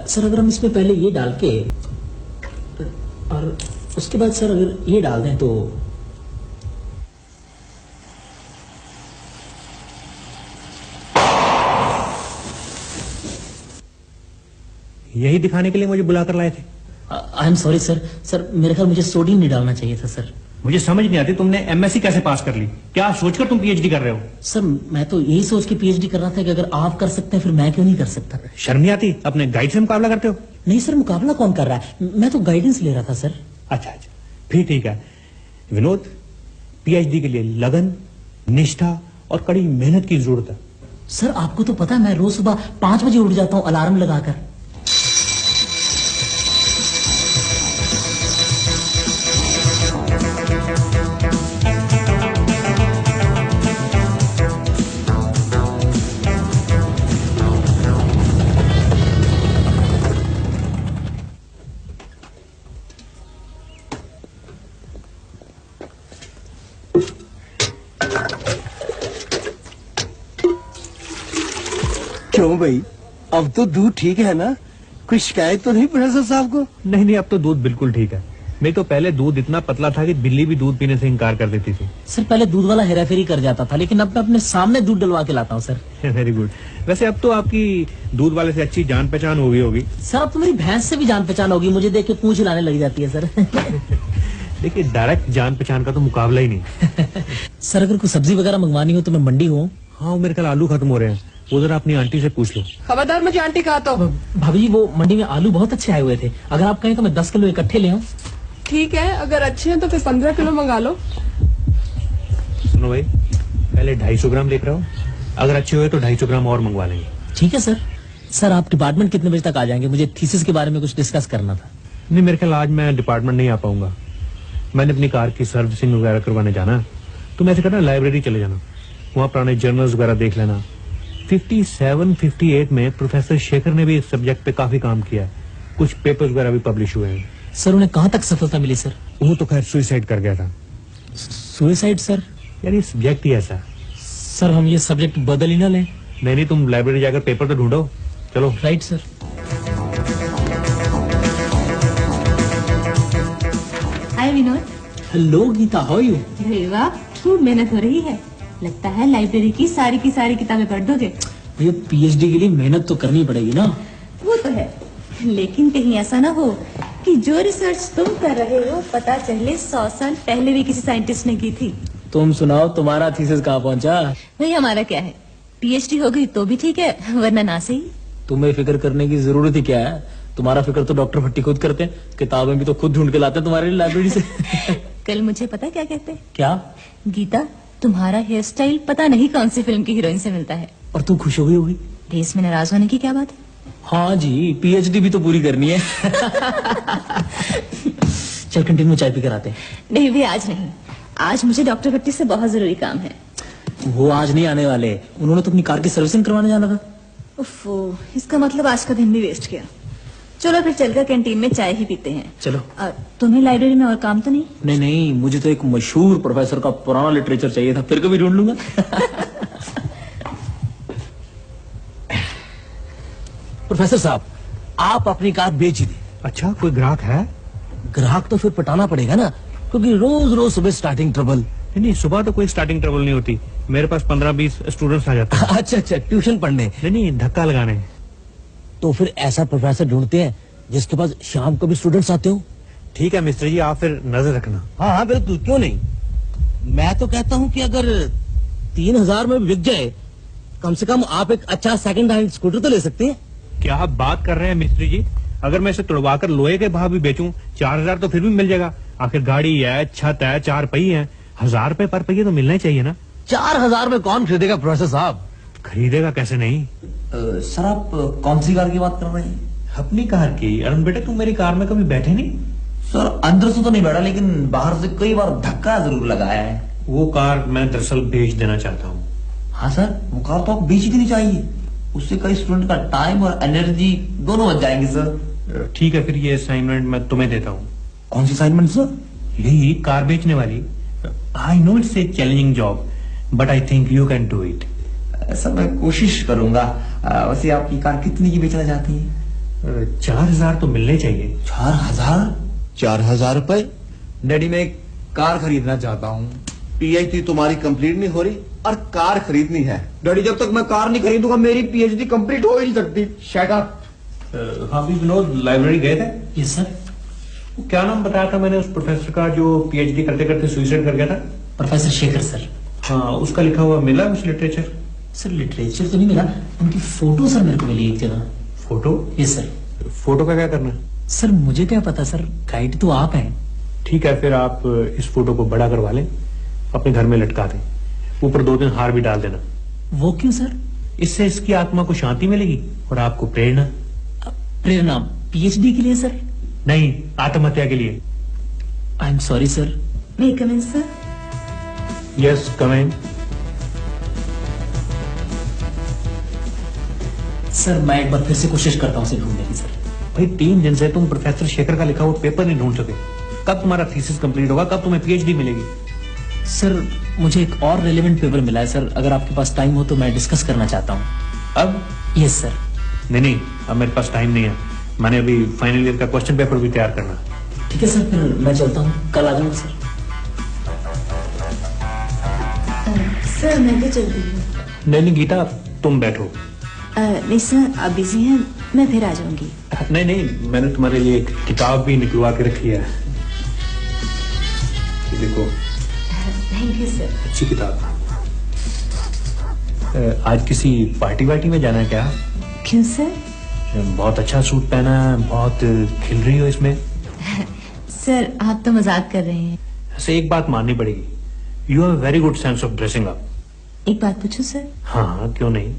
Sir अगर हम इसमें पहले ये डाल के और उसके बाद सर अगर ये डाल दें तो यही दिखाने के लिए मुझे बुलाकर लाए थे। I am sorry sir. Sir मेरे ख्याल मुझे सोडियम नहीं डालना चाहिए था सर। मुझे समझ नहीं आती तुमने एमएससी कैसे पास कर ली? क्या सोचकर तुम पीएचडी कर रहे हो? सर मैं तो यही सोच के पीएचडी कर रहा था कि अगर आप कर सकते हैं फिर मैं क्यों नहीं कर सकता। शर्म नहीं आती? अपने गाइड से मुकाबला करते हो? नहीं सर, मुकाबला कौन कर रहा है, मैं तो गाइडेंस ले रहा था सर। अच्छा अच्छा, फिर ठीक है। विनोद, पीएचडी के लिए लगन, निष्ठा और कड़ी मेहनत की जरूरत है। सर आपको तो पता है मैं रोज सुबह 5 बजे उठ जाता हूँ अलार्म लगाकर। क्यों भाई, अब तो दूध ठीक है ना? कोई शिकायत तो नहीं प्रोफेसर साहब को? नहीं, अब तो दूध बिल्कुल ठीक है। नहीं तो पहले दूध इतना पतला था कि बिल्ली भी दूध पीने से इनकार कर देती थी। सर पहले दूध वाला हेराफेरी कर जाता था, लेकिन अब मैं अपने सामने दूध डलवा के लाता हूँ सर। Very good. वैसे अब तो आपकी दूध वाले से अच्छी जान पहचान हो गई होगी। सर अब तो मेरी भैंस से भी जान पहचान होगी, मुझे देख के पूंछ हिलाने लग जाती है सर। देखिए, डायरेक्ट जान पहचान का तो मुकाबला ही नहीं। सर अगर कोई सब्जी वगैरह मंगवानी हो तो मैं मंडी हूँ। हाँ, मेरे कल आलू खत्म हो रहे हैं, उधर अपनी आंटी से पूछ लो। खबरदार मुझे आंटी कहा तो। भाभी जी वो मंडी में आलू बहुत अच्छे आए हुए थे, अगर आप कहें तो मैं 10 किलो इकट्ठे ले आऊं। ठीक है, अगर अच्छे हैं तो फिर 15 किलो मंगा लो। सुनो भाई, पहले 250 ग्राम लेकर आओ, अगर अच्छे हुए तो 250 ग्राम और मंगवा लेंगे। ठीक है सर। सर आप डिपार्टमेंट कितने बजे तक आ जाएंगे? मुझे थीसिस के बारे में कुछ डिस्कस करना था। नहीं, मेरे ख्याल आज मैं डिपार्टमेंट नहीं आ पाऊंगा। मैंने अपनी कार की सर्विसिंग वगैरह करवाने जाना है। तुम ऐसे करना, लाइब्रेरी चले जाना, वहाँ पुराने जर्नल्स वगैरह देख लेना। 57-58 में प्रोफेसर शेखर ने भी इस सब्जेक्ट पे काफी काम किया है, कुछ पेपर्स वगैरह भी पब्लिश हुए हैं। सर उन्हें कहाँ तक सफलता मिली सर? वो तो खैर सुसाइड कर गया था। Suicide sir? यार ये सब्जेक्ट ही ऐसा है। सर हम ये सब्जेक्ट बदल ही ना लें? नहीं, तुम लाइब्रेरी जाकर पेपर तो ढूंढो। चलो। Right sir. Hi Vinod. Hello Geeta, how are you? अरे वाह, खूब मेहनत हो रही है। लगता है लाइब्रेरी की सारी किताबें पढ़ दोगे। भैया पीएचडी के लिए मेहनत तो करनी पड़ेगी ना। वो तो है, लेकिन कहीं ऐसा ना हो कि जो रिसर्च तुम कर रहे हो पता चले 100 साल पहले भी किसी साइंटिस्ट ने की थी। तुम सुनाओ, तुम्हारा थीसिस कहाँ पहुँचा? भाई हमारा क्या है, पीएचडी हो गई तो भी ठीक है, वरना ना सही। तुम्हें फिक्र करने की जरूरत ही क्या है? तुम्हारा फिक्र तो डॉक्टर भट्टी खुद करते हैं, किताबें भी तो खुद ढूंढ के लाते हैं तुम्हारे लिए लाइब्रेरी से। कल मुझे पता क्या कहते? क्या? गीता, तुम्हारा हेयर स्टाइल पता नहीं कौन सी फिल्म की हीरोइन से मिलता है। और तुम खुश हो गई होगी? रेस में नाराज होने की क्या बात है? हाँ जी, पीएचडी भी तो पूरी करनी है। चल कैंटीन में चाय पी कर आते हैं। नहीं भी आज नहीं, आज मुझे डॉक्टर भट्टी से बहुत जरूरी काम है। वो आज नहीं आने वाले, उन्होंने तो अपनी कार की सर्विसिंग करवाने जाना था। उफ़ो, इसका मतलब आज का दिन भी वेस्ट किया। चलो फिर चलकर कैंटीन में चाय ही पीते हैं। चलो। तुम्हें लाइब्रेरी में और काम तो नहीं? नहीं नहीं, मुझे तो एक मशहूर प्रोफेसर का पुराना लिटरेचर चाहिए था, फिर कभी ढूंढ लूंगा। प्रोफेसर साहब, आप अपनी कार बेच ही दी। अच्छा, कोई ग्राहक है? ग्राहक तो फिर पटाना पड़ेगा ना, क्योंकि रोज रोज सुबह स्टार्टिंग ट्रबल। नहीं, सुबह तो कोई स्टार्टिंग ट्रबल नहीं होती, मेरे पास 15-20 स्टूडेंट्स आ जाते हैं। अच्छा अच्छा, ट्यूशन पढ़ने? नहीं, धक्का लगाने। तो फिर ऐसा प्रोफेसर ढूंढते हैं जिसके पास शाम को भी स्टूडेंट्स आते हो। ठीक है मिस्टर जी, आप फिर नजर रखना। हाँ हाँ बिल्कुल, क्यों नहीं। मैं तो कहता हूँ कि अगर 3000 में बिक जाए, कम से कम आप एक अच्छा सेकंड हैंड स्कूटर तो ले सकते हैं। क्या आप बात कर रहे हैं मिस्त्री जी? अगर मैं इसे तुड़वाकर लोहे के भाव भी बेचूं, 4000 तो फिर भी मिल जाएगा। आखिर गाड़ी है, छत है, 4 पहिए हैं, 1000 रुपए पर पहिए तो मिलना ही चाहिए ना। 4000 में कौन खरीदेगा प्रोफेसर साहब? खरीदेगा कैसे नहीं। सर आप कौन सी कार की बात कर रहे हैं? अपनी कार की। अरुण बेटे, तुम मेरी कार में कभी बैठे नहीं? सर अंदर से तो नहीं बैठा, लेकिन बाहर से कई बार धक्का जरूर लगाया है। वो कार मैं दरअसल बेच देना चाहता हूँ। हाँ सर, वो कार तो आप बेच ही देनी चाहिए, उससे कई स्टूडेंट का टाइम और एनर्जी दोनों बच जाएंगे सर। ठीक है, फिर ये असाइनमेंट मैं तुम्हें देता हूँ। कौन सी असाइनमेंट सर? यही कार बेचने वाली। I know it's a challenging job, but I think you can do it. Sir मैं कोशिश करूंगा। वैसे आपकी कार कितनी की बेचना चाहती है? 4,000 तो मिलने चाहिए। 4,000? 4,000 रुपए? डैडी मैं एक कार खरीदना चाहता हूँ। पीएचडी तुम्हारी कंप्लीट नहीं हो रही और कार खरीदनी है। डैडी जब तक मैं कार नहीं खरीदूंगा मेरी पीएचडी कंप्लीट हो ही नहीं सकती। Shut up. हाँ भी विनोद लाइब्रेरी गए थे? Yes sir. वो क्या नाम बताया था मैंने उस प्रोफेसर का जो पीएचडी करते करते सुसाइड कर गया था? Professor Shekhar sir. हाँ, उसका लिखा हुआ मिला कुछ लिटरेचर? सर लिटरेचर तो नहीं मिला, उनकी फोटो सर मेरे को मिली एक जगह। फोटो? Yes sir. फोटो का क्या करना? सर मुझे क्या पता सर, गाइड तो आप हैं। ठीक है, फिर आप इस फोटो को बड़ा करवा लें, अपने घर में लटका दें, ऊपर 2-3 हार भी डाल देना। वो क्यों सर? इससे इसकी आत्मा को शांति मिलेगी और आपको प्रेरणा। प्रेरणा पीएचडी के लिए सर? नहीं, आत्महत्या के लिए। I am sorry sir. May come in sir? Yes come in. Sir मैं एक बार फिर से कोशिश करता हूँ उसे ढूंढने की सर। भाई 3 दिन से तुम प्रोफेसर शेखर का लिखा हुआ पेपर नहीं ढूंढ सके। कब तुम्हारा थीसिस कंप्लीट होगा, कब तुम्हें पीएचडी मिलेगी? सर मुझे एक और रेलेवेंट पेपर मिला है सर, अगर आपके पास टाइम हो तो मैं डिस्कस करना चाहता हूँ। अब? Yes sir. नहीं, अब मेरे पास टाइम नहीं है, मैंने अभी फाइनल ईयर का क्वेश्चन पेपर भी तैयार करना। ठीक है सर, फिर मैं चलता हूँ, कल आ जाऊंगा सर। सर मैं भी चल रही हूँ। नहीं गीता, तुम बैठो। नहीं सर आप बिजी हैं, मैं फिर आ जाऊंगी। नहीं, मैंने तुम्हारे लिए एक किताब भी निकलवा के रखी है, ये देखो। Thank you sir. अच्छी किताब। आज किसी पार्टी वार्टी में जाना है क्या? क्यों सर? बहुत अच्छा सूट पहना है, बहुत खिल रही हो इसमें। सर आप तो मजाक कर रहे हैं। ऐसे एक बात माननी पड़ेगी, you have very good sense of dressing up. एक बात पूछूं सर? हाँ, क्यों नहीं।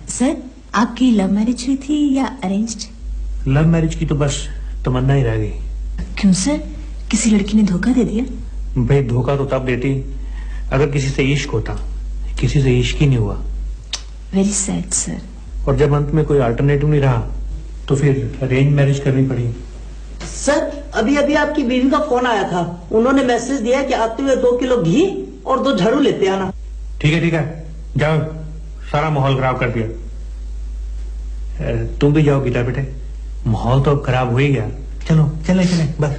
सर आपकी लव मैरिज हुई थी या अरेंज्ड? लव मैरिज की तो बस तमन्ना ही रह गई। क्यों सर, किसी लड़की ने धोखा दे दिया? भाई धोखा तो तब देती अगर किसी से इश्क होता, किसी से इश्क ही नहीं हुआ। Very sad sir. और जब अंत में कोई अल्टरनेटिव नहीं रहा तो फिर अरेंज मैरिज करनी पड़ी। सर अभी अभी आपकी बीवी का फोन आया था, उन्होंने मैसेज दिया कि आते हुए 2 किलो घी और 2 झाड़ू लेते आना। ठीक है, जाओ, सारा माहौल खराब कर दिया। तुम भी जाओ गीता बेटे, माहौल तो अब खराब हो ही गया। चलो चले बस।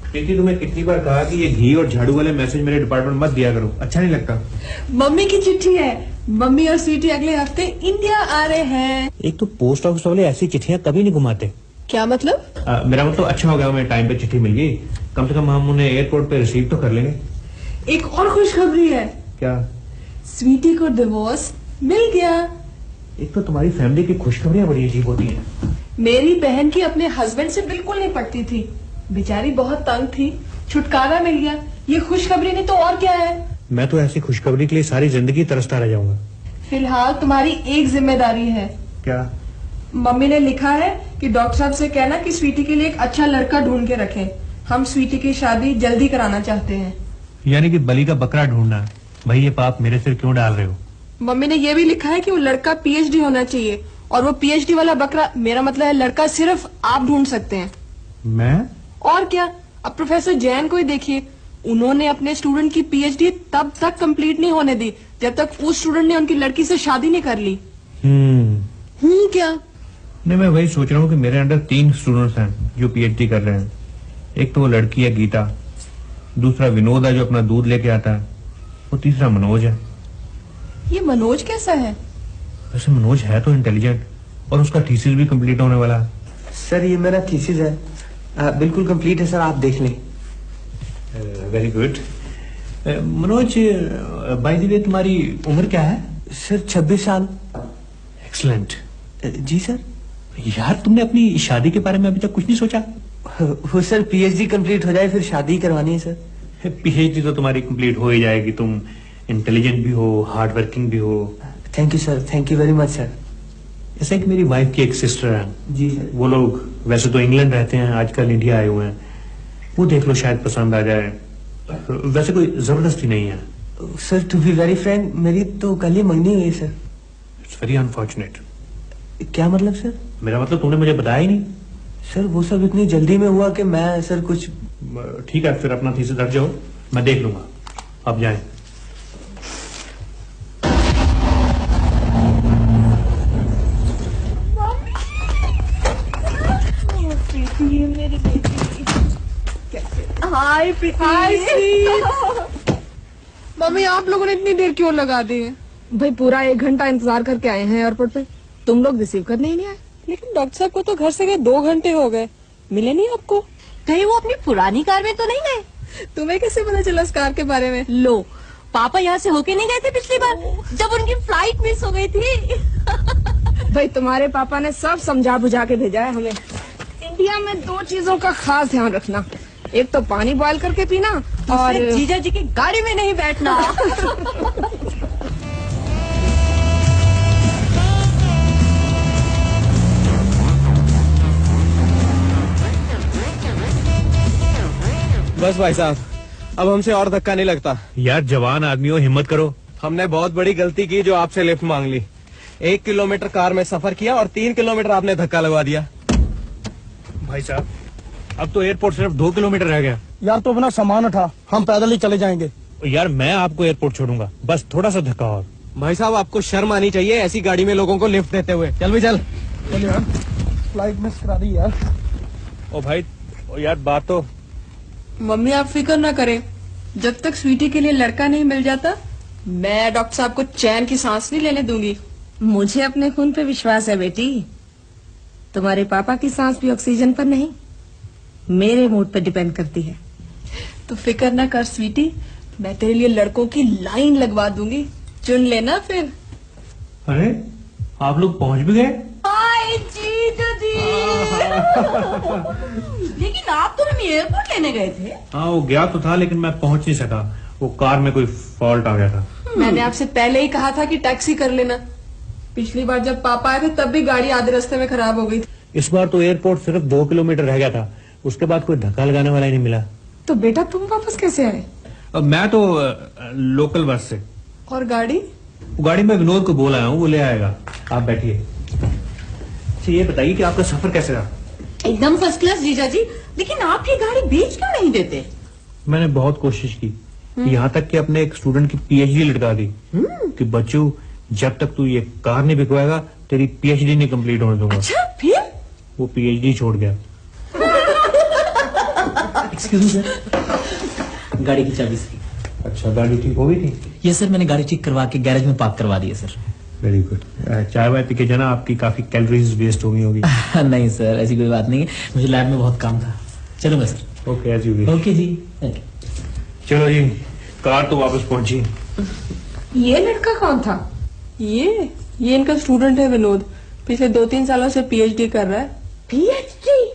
प्रीति, तुम्हें कितनी बार कहा कि ये घी और झाड़ू वाले मैसेज मेरे डिपार्टमेंट मत दिया करो, अच्छा नहीं लगता। मम्मी की चिट्ठी है, मम्मी और स्वीटी अगले हफ्ते इंडिया आ रहे हैं। एक तो पोस्ट ऑफिस वाले ऐसी चिट्ठियां कभी नहीं घुमाते। क्या मतलब? मेरा मतलब अच्छा हो गया हमें टाइम पे चिट्ठी मिल गई, कम से कम हम उन्हें एयरपोर्ट पे रिसीव तो कर लेंगे। एक और खुशखबरी है। क्या? स्वीटी को डिवोर्स मिल गया। एक तो तुम्हारी फैमिली की खुशखबरियां बड़ी अजीब होती हैं। मेरी बहन की अपने हस्बैंड से बिल्कुल नहीं पटती थी, बेचारी बहुत तंग थी, छुटकारा मिल गया। ये खुशखबरी नहीं तो और क्या है। मैं तो ऐसी खुशखबरी के लिए सारी जिंदगी तरसता रह जाऊंगा। फिलहाल तुम्हारी एक जिम्मेदारी है। क्या? मम्मी ने लिखा है कि डॉक्टर साहब से कहना कि स्वीटी के लिए एक अच्छा लड़का ढूंढ के रखें। हम स्वीटी की शादी जल्दी कराना चाहते हैं। यानी कि बलि का बकरा ढूंढना है। भाई ये पाप मेरे सिर क्यों डाल रहे हो? मम्मी ने यह भी लिखा है कि वो लड़का पीएचडी होना चाहिए, और वो पीएचडी वाला बकरा, मेरा मतलब है लड़का, सिर्फ आप ढूंढ सकते हैं। मैं? और क्या, अब प्रोफेसर जैन को ही देखिए, उन्होंने अपने स्टूडेंट की पीएचडी तब तक कंप्लीट नहीं होने दी जब तक उस स्टूडेंट ने उनकी लड़की से शादी नहीं कर ली। क्या? नहीं, मैं वही सोच रहा हूँ कि मेरे अंडर 3 स्टूडेंट्स हैं जो पीएचडी कर रहे हैं। एक तो वो लड़की है गीता, दूसरा विनोद है जो अपना दूध लेके आता है, और तीसरा मनोज है। ये मनोज कैसा है? वैसे मनोज है तो इंटेलिजेंट, और उसका थीसिस भी कंप्लीट होने वाला है। सर ये मेरा थीसिस है, बिल्कुल कंप्लीट है सर, आप देख लें। Very good. Manoj, by the way तुम्हारी उम्र क्या है? सर 26 साल। एक्सलेंट। जी सर। यार तुमने अपनी शादी के बारे में अभी तक कुछ नहीं सोचा? वो सर पीएचडी कंप्लीट हो जाए फिर शादी करवानी है सर। पीएचडी तो तुम्हारी कंप्लीट हो ही जाएगी, तुम इंटेलिजेंट भी हो, हार्ड वर्किंग भी हो। Thank you sir, thank you very much sir. जैसे कि मेरी वाइफ की एक सिस्टर है। जी सर। वो लोग वैसे तो इंग्लैंड रहते हैं, आजकल इंडिया आए हुए हैं। वो देख लो, शायद पसंद आ जाए। वैसे कोई जबरदस्ती नहीं है। Sir to be very frank, मेरी तो कल ही मंगनी हुई है सर। It's very unfortunate. क्या मतलब सर? मेरा मतलब तुमने मुझे बताया ही नहीं। सर वो सब इतनी जल्दी में हुआ कि मैं सर कुछ। ठीक है, फिर अपना थीसिस रख जाओ, मैं देख लूंगा। अब जाएं। मेरी बेटी। हाय हाय मम्मी, आप लोगों ने इतनी देर क्यों लगा दी है? भाई पूरा 1 घंटा इंतजार करके आए हैं एयरपोर्ट पे, तुम लोग रिसीव करने ही नहीं आए। लेकिन डॉक्टर साहब को तो घर से गए 2 घंटे हो गए, मिले नहीं आपको? कहीं वो अपनी पुरानी कार में तो नहीं गए? तुम्हें कैसे पता चला इस कार के बारे में? लो, पापा यहाँ से होके नहीं गए थे पिछली बार जब उनकी फ्लाइट मिस हो गई थी? भाई तुम्हारे पापा ने सब समझा बुझा के भेजा है हमें। इंडिया में 2 चीजों का खास ध्यान रखना, एक तो पानी बॉयल करके पीना और जीजा जी की गाड़ी में नहीं बैठना। बस भाई साहब, अब हमसे और धक्का नहीं लगता। यार जवान आदमी हो, हिम्मत करो। हमने बहुत बड़ी गलती की जो आपसे लिफ्ट मांग ली। 1 किलोमीटर कार में सफर किया और 3 किलोमीटर आपने धक्का लगवा दिया। भाई साहब, अब तो एयरपोर्ट सिर्फ 2 किलोमीटर रह गया। यार तो अपना सामान उठा, हम पैदल ही चले जाएंगे। यार मैं आपको एयरपोर्ट छोड़ूंगा, बस थोड़ा सा धक्का और। भाई साहब, आपको शर्म आनी चाहिए ऐसी गाड़ी में लोगों को लिफ्ट देते हुए। चल भी चल। चल यार, फ्लाइट मिस करा दी यार। ओ भाई, ओ यार बात तो। मम्मी आप फिक्र ना करें, जब तक स्वीटी के लिए लड़का नहीं मिल जाता मैं डॉक्टर साहब को चैन की सांस नहीं लेने दूंगी। मुझे अपने खून पे विश्वास है बेटी। तुम्हारे पापा की सांस भी ऑक्सीजन पर नहीं, मेरे मूड पर डिपेंड करती है। तो फिक्र ना कर स्वीटी, मैं तेरे लिए लड़कों की लाइन लगवा दूंगी, चुन लेना फिर। अरे आप लोग पहुंच भी गए? हाय जीजू जी। लेकिन आप तो हमें एयरपोर्ट लेने गए थे। हाँ, वो गया तो था लेकिन मैं पहुंच नहीं सका, वो कार में कोई फॉल्ट आ गया था। मैंने आपसे पहले ही कहा था कि टैक्सी कर लेना। पिछली बार जब पापा आए थे तब भी गाड़ी आधे रास्ते में खराब हो गई थी। इस बार तो एयरपोर्ट सिर्फ 2 किलोमीटर रह गया था, उसके बाद कोई धक्का लगाने वाला ही नहीं मिला। तो बेटा तुम वापस कैसे आए? मैं तो लोकल बस से। और गाड़ी? गाड़ी में विनोद को बोल आया हूँ, वो ले आएगा। आप बैठिए। अच्छा ये बताइए कि आपका सफर कैसे रहा? एकदम फर्स्ट क्लास जीजा जी, लेकिन आप ये गाड़ी बेच क्यों नहीं देते? मैंने बहुत कोशिश की, यहाँ तक कि अपने एक स्टूडेंट की पीएचडी लटका दी कि बच्चों, जब तक तू ये कार नहीं बिकवाएगा तेरी पीएचडी नहीं कंप्लीट होने दूंगा। अच्छा फिर? वो पीएचडी छोड़ गया। एक्सक्यूज मी सर, गाड़ी की चाबी से। अच्छा, गाड़ी ठीक हो गई थी? ये सर मैंने गाड़ी ठीक करवा के गैरेज में पार्क करवा दी है सर। Very good. चाय वाय पी के जाना, आपकी काफी कैलोरीज वेस्ट हो गई होगी। नहीं सर, ऐसी कोई बात नहीं है, मुझे लैब में बहुत काम था। चलूंगा sir. Okay, as you wish. Okay जी। चलो जी, कार तो वापस पहुंची। ये लड़का कौन था? ये इनका स्टूडेंट है विनोद, पिछले 2-3 सालों से पीएचडी कर रहा है। पीएचडी?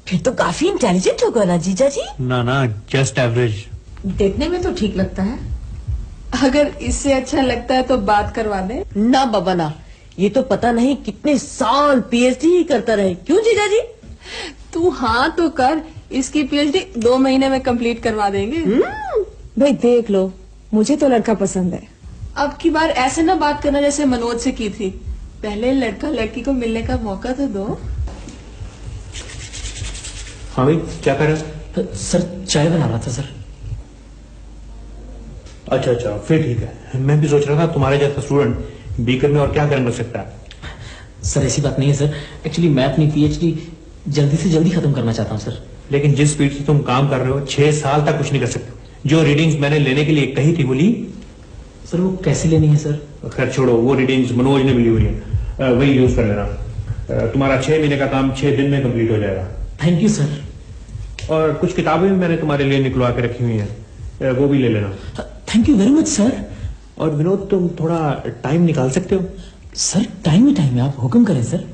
फिर तो काफी इंटेलिजेंट होगा ना जीजा जी? ना, जस्ट एवरेज। देखने में तो ठीक लगता है, अगर इससे अच्छा लगता है तो बात करवा दे। ना बाबा ना, ये तो पता नहीं कितने साल पीएचडी ही करता रहे। क्यों जीजा जी? तू हाँ तो कर, इसकी पीएचडी 2 महीने में कंप्लीट करवा देंगे। भाई देख लो, मुझे तो लड़का पसंद है। अब की बार ऐसे ना बात करना जैसे मनोज से की थी, पहले लड़का लड़की को मिलने का मौका तो दो। हाँ भाई, क्या कर रहे? सर चाय बना रहा था सर। अच्छा, फिर ठीक है। मैं भी सोच रहा था तुम्हारे जैसा स्टूडेंट बीकर में और क्या कर सकता है। सर ऐसी बात नहीं है सर, एक्चुअली मैं अपनी पीएचडी जल्दी से जल्दी खत्म करना चाहता हूँ सर। लेकिन जिस स्पीड से तुम काम कर रहे हो, 6 साल तक कुछ नहीं कर सकते। जो रीडिंग्स मैंने लेने के लिए कही थी बोली सर, वो कैसे लेनी है सर? खैर छोड़ो, वो रीडिंग्स मनोज ने मिली हुई है, वही यूज कर लेना। तुम्हारा 6 महीने का काम 6 दिन में कंप्लीट हो जाएगा। Thank you sir. और कुछ किताबें भी मैंने तुम्हारे लिए निकलवा के रखी हुई हैं, वो भी ले लेना। Thank you very much sir. और विनोद, तुम थोड़ा टाइम निकाल सकते हो? सर टाइम ही टाइम है, आप हुक्म करें सर।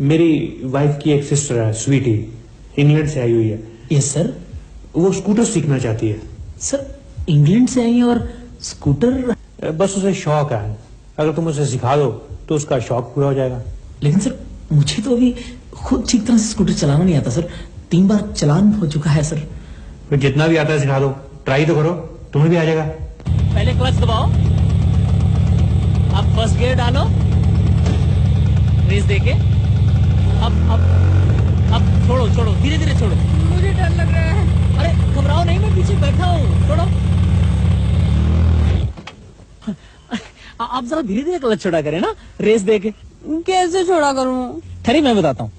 मेरी वाइफ की एक सिस्टर है स्वीटी, इंग्लैंड से आई हुई है। Yes sir. वो स्कूटर सीखना चाहती है। सर इंग्लैंड से आई है और स्कूटर? बस उसे शौक है, अगर तुम उसे सिखा दो तो उसका शौक पूरा हो जाएगा। लेकिन सर मुझे तो अभी खुद ठीक तरह से स्कूटर चलाना नहीं आता सर, 3 बार चलान हो चुका है सर। फिर जितना भी आता है सिखा दो, ट्राई तो करो, तुम्हें भी आ जाएगा। पहले क्लच दबाओ, अब फर्स्ट गियर डालो, रेस देके, अब छोड़ो, धीरे धीरे छोड़ो। मुझे डर लग रहा है। अरे घबराओ नहीं, मैं पीछे बैठा हूँ, छोड़ो। आप जरा धीरे धीरे क्लच छोड़ा करें ना, रेस देके। कैसे छोड़ा करूँ? ठहरी मैं बताता हूँ।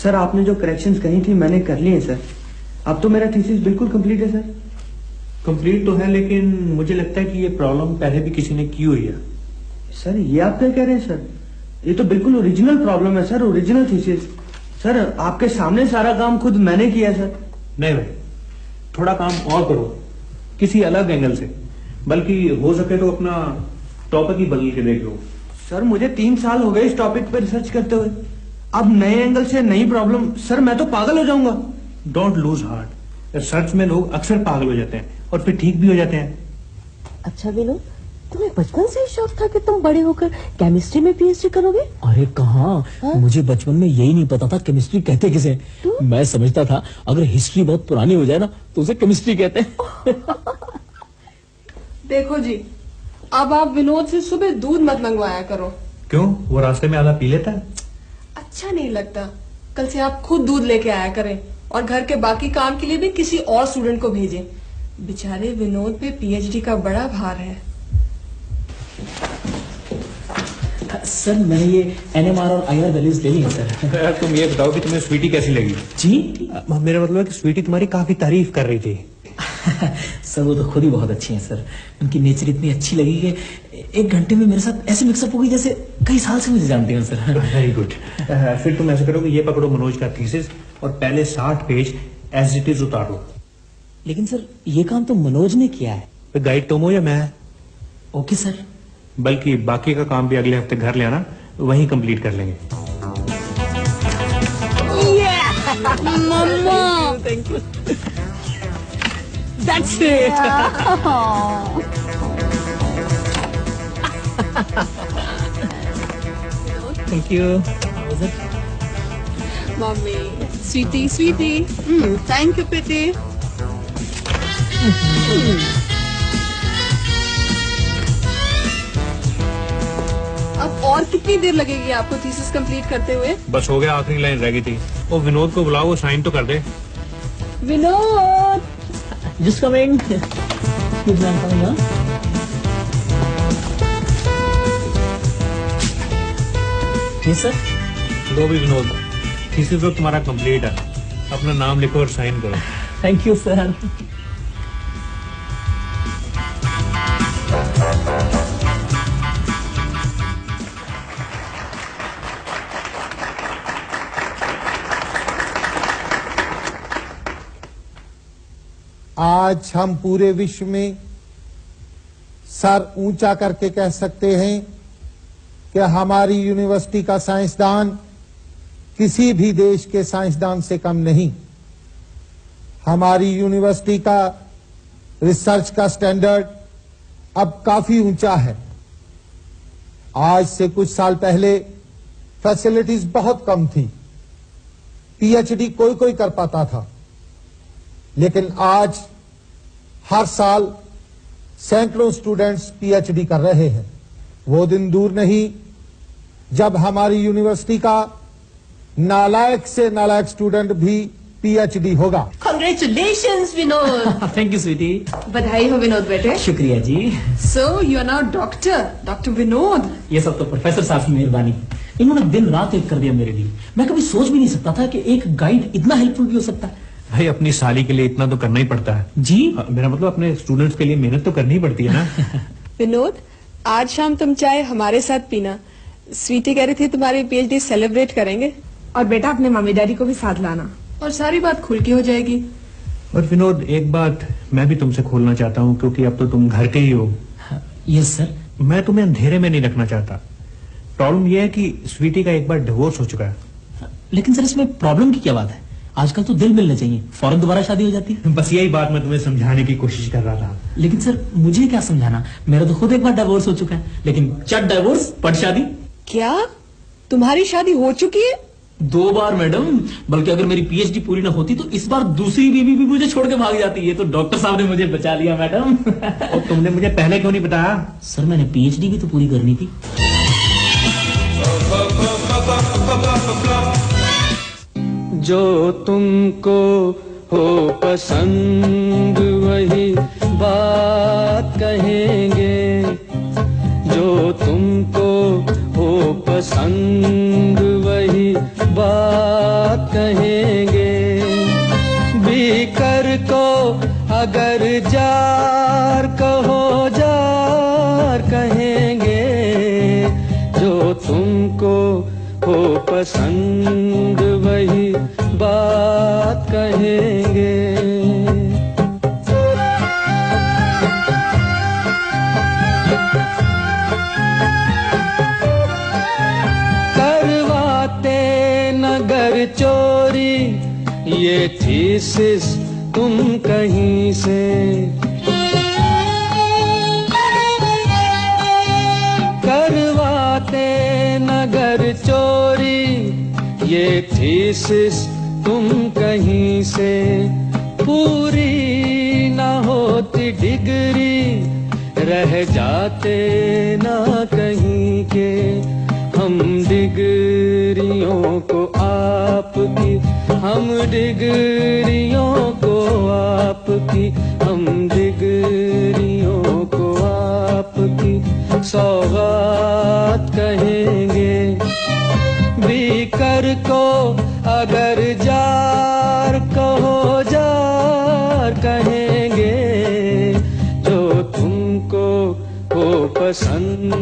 सर आपने जो करेक्शंस कही थी मैंने कर लिए सर। अब तो मेरा थीसिस बिल्कुल कंप्लीट है सर। कंप्लीट तो है, लेकिन मुझे लगता है कि ये प्रॉब्लम पहले भी किसी ने की हुई है। सर ये आप क्या कह रहे हैं सर? ये तो बिल्कुल ओरिजिनल प्रॉब्लम है सर, ओरिजिनल थीसिस। सर आपके सामने सारा काम खुद मैंने किया सर। नहीं भाई, थोड़ा काम और करो किसी अलग एंगल से, बल्कि हो सके तो अपना टॉपिक ही बदल के देख लो। सर मुझे 3 साल हो गए इस टॉपिक पर रिसर्च करते हुए, अब नए एंगल से नई प्रॉब्लम। सर मैं तो पागल हो जाऊंगा। डोंट लूज हार्ट, रिसर्च में लोग अक्सर पागल हो जाते हैं और फिर ठीक भी हो जाते हैं। अच्छा विनोद, तुम्हें बचपन से ही शौक था कि तुम बड़े होकर केमिस्ट्री में पीएचडी करोगे? अरे कहाँ, मुझे बचपन में यही नहीं पता था केमिस्ट्री कहते किसे। मैं समझता था अगर हिस्ट्री बहुत पुरानी हो जाए ना तो उसे केमिस्ट्री कहते हैं। देखो जी, अब आप विनोद से सुबह दूध मत मंगवाया करो। क्यों, वो रास्ते में आधा पी लेता है? अच्छा नहीं लगता। कल से आप खुद दूध लेके आया करें और घर के बाकी काम के लिए भी किसी और स्टूडेंट को भेजें। बेचारे विनोद पे पीएचडी का बड़ा भार है। सर मैंने ये एनएमआर और आईआर वैल्यूज ले ली है सर। यार तुम ये बताओ कि तुम्हें स्वीटी कैसी लगी? जी मेरा मतलब है कि स्वीटी तुम्हारी काफी तारीफ कर रही थी। सर वो तो खुद ही बहुत अच्छी हैं सर, उनकी नेचर इतनी अच्छी लगी कि 1 घंटे में मेरे साथ ऐसे मिक्सअप हो गई जैसे कई साल से मुझे जानती हैं सर। Very good. फिर तुम ऐसा करो कि ये पकड़ो मनोज का थीसिस और पहले 60 पेज एज इट इज उतारो। लेकिन सर ये काम तो मनोज ने किया है। गाइड तुम हो या मैं? Okay sir. बल्कि बाकी का काम भी अगले हफ्ते घर ले आना, वहीं कंप्लीट कर लेंगे। मम्मा thank you. That's it. Thank you. How was it? मम्मी, स्वीटी स्वीटी, थैंक यू बेटे। अब और कितनी देर लगेगी आपको थीसिस कंप्लीट करते हुए? बस हो गया, आखिरी लाइन रह गई थी। वो विनोद को बुलाओ, वो साइन तो कर दे। Vinod Just coming. Good man coming, huh? Yes sir. लो भी विनोद, थीसिस तो तुम्हारा कंप्लीट है, अपना नाम लिखो और साइन करो। Thank you sir. आज हम पूरे विश्व में सर ऊंचा करके कह सकते हैं कि हमारी यूनिवर्सिटी का साइंसदान किसी भी देश के साइंसदान से कम नहीं। हमारी यूनिवर्सिटी का रिसर्च का स्टैंडर्ड अब काफी ऊंचा है। आज से कुछ साल पहले फैसिलिटीज बहुत कम थी, पीएचडी कोई कोई कर पाता था, लेकिन आज हर साल सैकड़ों स्टूडेंट्स पीएचडी कर रहे हैं। वो दिन दूर नहीं जब हमारी यूनिवर्सिटी का नालायक से नालायक स्टूडेंट भी पीएचडी होगा। Congratulations Vinod. Thank you sweetie. बधाई हो विनोद बेटे। शुक्रिया जी। So you are now doctor Vinod. ये सब तो प्रोफेसर साहब की मेहरबानी, इन्होंने दिन रात एक कर दिया मेरे लिए। मैं कभी सोच भी नहीं सकता था कि एक गाइड इतना हेल्पफुल भी हो सकता है। भाई अपनी साली के लिए इतना तो करना ही पड़ता है जी। मेरा मतलब अपने स्टूडेंट्स के लिए मेहनत तो करनी ही पड़ती है ना। विनोद, आज शाम तुम चाय हमारे साथ पीना। स्वीटी कह रही थी तुम्हारी पीएचडी सेलिब्रेट करेंगे। और बेटा अपने मम्मी डैडी को भी साथ लाना और सारी बात खुल के हो जाएगी। और विनोद, एक बात मैं भी तुमसे खोलना चाहता हूँ, क्योंकि अब तो तुम घर के ही हो। Yes sir. मैं तुम्हें अंधेरे में नहीं रखना चाहता। प्रॉब्लम यह है कि स्वीटी का एक बार डिवोर्स हो चुका है। लेकिन सर इसमें प्रॉब्लम की क्या बात है? आजकल तो दिल मिलने चाहिए, फौरन दोबारा शादी हो जाती है। बस यही बात मैं तुम्हें समझाने की कोशिश कर रहा था। लेकिन सर मुझे क्या समझाना, मेरा तो खुद एक बार डिवोर्स हो चुका है। लेकिन चट डिवोर्स पट शादी। क्या तुम्हारी शादी हो चुकी है? 2 बार मैडम, बल्कि अगर मेरी पीएचडी पूरी ना होती तो इस बार दूसरी बीवी भी मुझे छोड़ के भाग जाती है। तो डॉक्टर साहब ने मुझे बचा लिया मैडम। और तुमने मुझे पहले क्यों नहीं बताया? सर मैंने पीएचडी भी तो पूरी करनी थी। जो तुमको हो पसंद वही बात कहेंगे, जो तुमको हो पसंद वही बात कहेंगे। बीकर को अगर जार कहो जार कहेंगे। जो तुमको हो पसंद वही बात कहेंगे। करवाते नगर चोरी ये थीसिस तुम कहीं से। करवाते नगर चोरी ये थीसिस तुम कहीं से। पूरी ना होती डिग्री रह जाते ना कहीं के। हम डिग्रियों को आपकी हम डिग्रियों को आपकी हम डिग्रियों को आपकी सौगात कहेंगे। बीकर को अगर जार कहो जार कहेंगे। जो तुमको हो पसंद